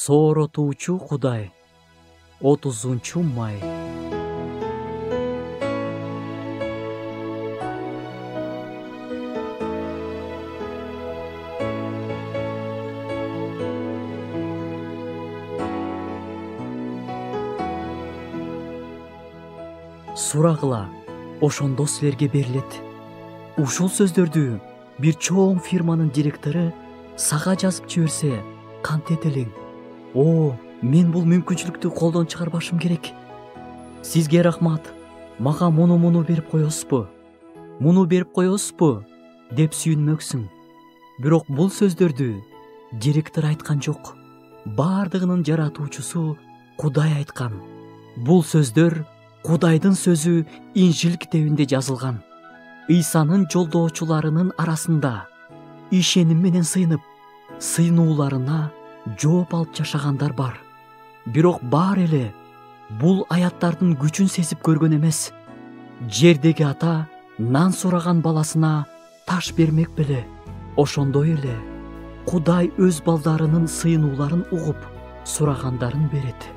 Сооротуучу Кудай. 30 май. Сурагыла, ошондо силерге берилет. Ушул сөздөрдү бир чоң фирманын директору сага жазып жиберсе, кантет элең? Мен бул мүмкүнчүлүктү колдон чыгарбашым керек. Сизге рахмат. Мага муну берип коесузбу? Муну берип коесузбу? Деп сүйүнмөксүң. Бирок бул сөздөрдү директор айткан жок. Бардыгынын жаратуучусу Кудай айткан. Бул сөздөр Кудайдын сөзү Инжил китебинде жазылган. Ыйсанын жолдоочуларынын арасында ишеним менен сыйынып, сыйынууларына жооп алып жашагандар бар. Бирок баары эле бул аяттардын күчүн сезип көргөн эмес. Жердеги ата нан сураган баласына таш бермек беле. Ошондой эле Кудай өз балдарынын сыйынууларын угуп сурагандарын берет.